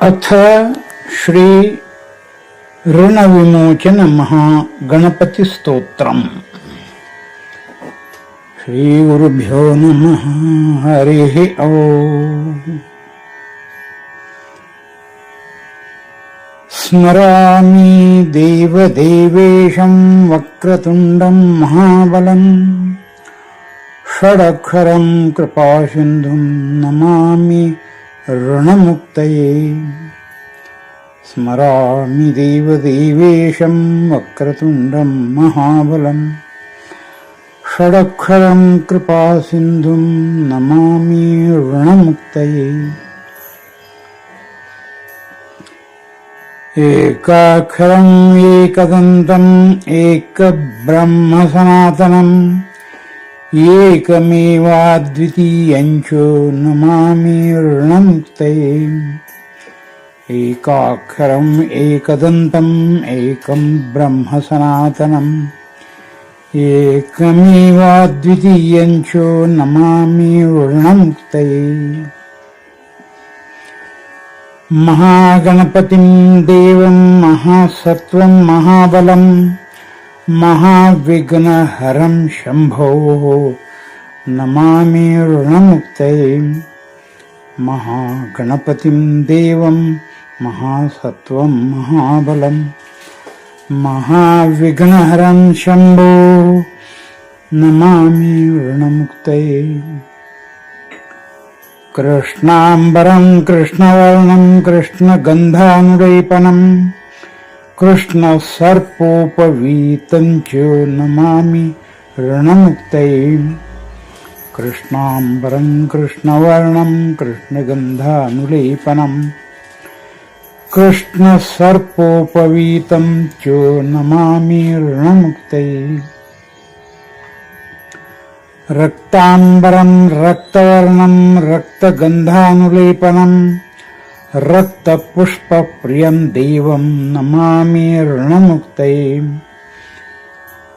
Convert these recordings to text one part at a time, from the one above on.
अथ श्री ऋण विमोचन महागणपति स्तोत्रम्। श्री गुरुभ्यो नमः। हरिः ओम्। स्मरामि देवदेवेशं वक्रतुण्डं महाबलं षडक्षरं कृपासिन्धुं नमामि ऋणमुक्तये। स्मरामि देवदेवेशं वक्रतुण्डं महाबलं षडक्षरं कृपासिन्धुं नमामि ऋणमुक्तये। एकाक्षरम् एकदन्तम् एकब्रह्म सनातनम् एकमेवाद्वितीयञ्च नमामि ऋणमुक्तये। एकाक्षरम् एकदन्तम् एकं ब्रह्म सनातनम् एकमेवाद्वितीयञ्च नमामि ऋणमुक्तये। महागणपतिं देवं महासत्त्वं महाबलं महाविघ्नहरं शम्भो नमामि ऋणमुक्तये। महागणपतिं देवं महासत्त्वं महाबलं महाविघ्नहरं शम्भो नमामि ऋणमुक्तये। कृष्णाम्बरं कृष्णवर्णं कृष्णगन्धानुलेपनं कृष्णसर्पोपवीतं च नमामि ऋणमुक्तये। कृष्णाम्बरं कृष्णवर्णं कृष्णगन्धानुलेपनं कृष्णसर्पोपवीतं च नमामि ऋणमुक्तये। रक्ताम्बरं रक्तवर्णं रक्तगन्धानुलेपनं रक्तपुष्पप्रियं देवं नमामि ऋणमुक्तये।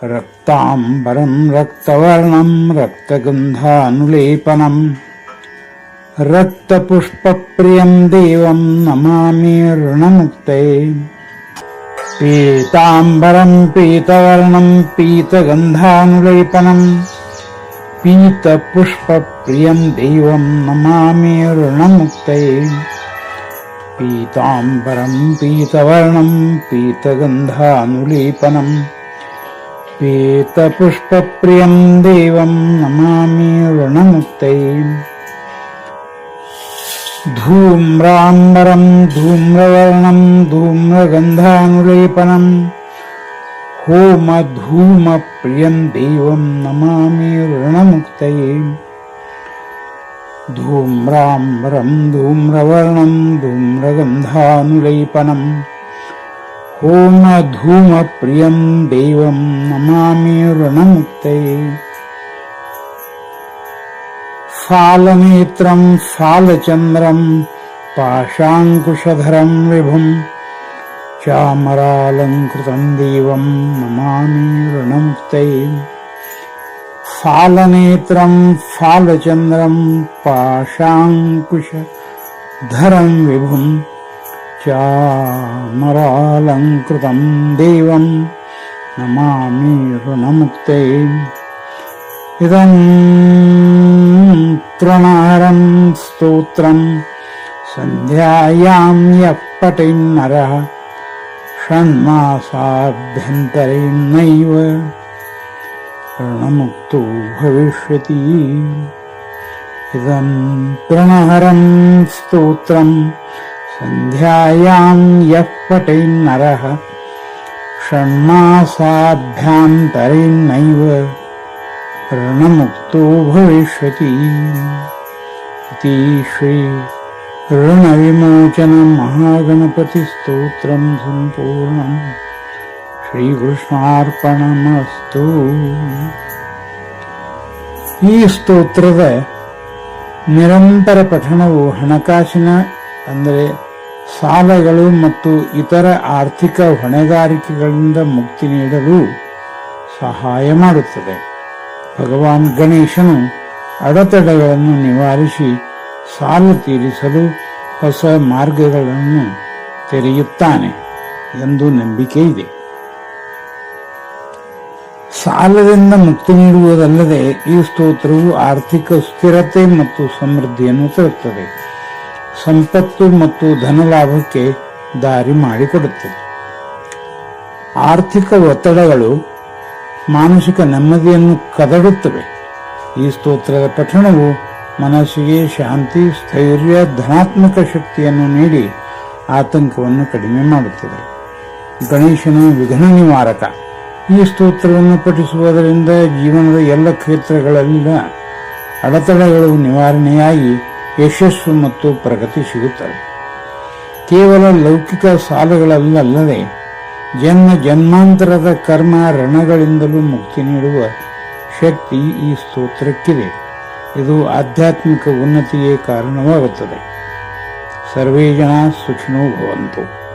रक्ताम्बरं रक्तवर्णं रक्तगन्धानुलेपनं रक्तपुष्पप्रियं देवं नमामि ऋणमुक्तये। पीताम्बरं पीतवर्णं पीतगन्धानुलेपनं पीतपुष्पप्रियं देवं नमामि ऋणमुक्तये। पीताम्बरं पीतवर्णं पीतगन्धानुलेपनं पीतपुष्पप्रियं देवं नमामि ऋणमुक्तये। धूम्राम्बरं धूम्रवर्णं धूम्रगन्धानुलेपनं होमधूमप्रियं देवं नमामि ऋणमुक्तये। धूम्राम्बरं धूम्रवर्णं धूम्रगन्धानुलेपनं होमधूमप्रियं देवं नमामि ऋणमुक्तये। फालनेत्रं फालचन्द्रं पाशाङ्कुशधरं विभुं चामरालङ्कृतं देवं नमामि ऋणमुक्तये। फालनेत्रं फालचन्द्रं पाशाङ्कुशधरं विभुं चामरालङ्कृतं देवं नमामि ऋणमुक्तये। इदं तृणहरं स्तोत्रं सन्ध्यायां यः पठेन्नरः षण्मासाभ्यन्तरेणैव ऋणमुक्तो भविष्यति। इदं तृणहरं स्तोत्रं सन्ध्यायां यः पठेन्नरः षण्मासाभ्यन्तरेणैव ऋणमुक्तो भविष्यति। इति श्री ऋणविमोचन महागणपति स्तोत्रं सम्पूर्णम्। ಶ್ರೀಕೃಷ್ಣಾರ್ಪಣಮಸ್ತು. ಈ ಸ್ತೋತ್ರದ ನಿರಂತರ ಪಠಣವು ಹಣಕಾಸಿನ ಅಂದರೆ ಸಾಲಗಳು ಮತ್ತು ಇತರ ಆರ್ಥಿಕ ಹೊಣೆಗಾರಿಕೆಗಳಿಂದ ಮುಕ್ತಿ ನೀಡಲು ಸಹಾಯ ಮಾಡುತ್ತದೆ. ಭಗವಾನ್ ಗಣೇಶನು ಅಡೆತಡೆಗಳನ್ನು ನಿವಾರಿಸಿ ಸಾಲ ತೀರಿಸಲು ಹೊಸ ಮಾರ್ಗಗಳನ್ನು ತೆರೆಯುತ್ತಾನೆ ಎಂದು ನಂಬಿಕೆ ಇದೆ. ಸಾಲದಿಂದ ಮುಕ್ತಿ ನೀಡುವುದಲ್ಲದೆ ಈ ಸ್ತೋತ್ರವು ಆರ್ಥಿಕ ಸ್ಥಿರತೆ ಮತ್ತು ಸಮೃದ್ಧಿಯನ್ನು ತರುತ್ತದೆ. ಸಂಪತ್ತು ಮತ್ತು ಧನಲಾಭಕ್ಕೆ ದಾರಿ ಮಾಡಿಕೊಡುತ್ತದೆ. ಆರ್ಥಿಕ ಒತ್ತಡಗಳು ಮಾನಸಿಕ ನೆಮ್ಮದಿಯನ್ನು ಕದಡುತ್ತವೆ. ಈ ಸ್ತೋತ್ರದ ಪಠಣವು ಮನಸ್ಸಿಗೆ ಶಾಂತಿ, ಸ್ಥೈರ್ಯ, ಧನಾತ್ಮಕ ಶಕ್ತಿಯನ್ನು ನೀಡಿ ಆತಂಕವನ್ನು ಕಡಿಮೆ ಮಾಡುತ್ತದೆ. ಗಣೇಶನು ವಿಘ್ನ ನಿವಾರಕ. ಈ ಸ್ತೋತ್ರವನ್ನು ಪಠಿಸುವುದರಿಂದ ಜೀವನದ ಎಲ್ಲ ಕ್ಷೇತ್ರಗಳಲ್ಲಿನ ಅಡೆತಡೆಗಳು ನಿವಾರಣೆಯಾಗಿ ಯಶಸ್ಸು ಮತ್ತು ಪ್ರಗತಿ ಸಿಗುತ್ತವೆ. ಕೇವಲ ಲೌಕಿಕ ಸಾಲಗಳಲ್ಲದೆ ಜನ್ಮ ಜನ್ಮಾಂತರದ ಕರ್ಮ ಋಣಗಳಿಂದಲೂ ಮುಕ್ತಿ ನೀಡುವ ಶಕ್ತಿ ಈ ಸ್ತೋತ್ರಕ್ಕಿದೆ. ಇದು ಆಧ್ಯಾತ್ಮಿಕ ಉನ್ನತಿಗೆ ಕಾರಣವಾಗುತ್ತದೆ. ಸರ್ವೇ ಜನ ಸುಖಿನೋ ಭವಂತು.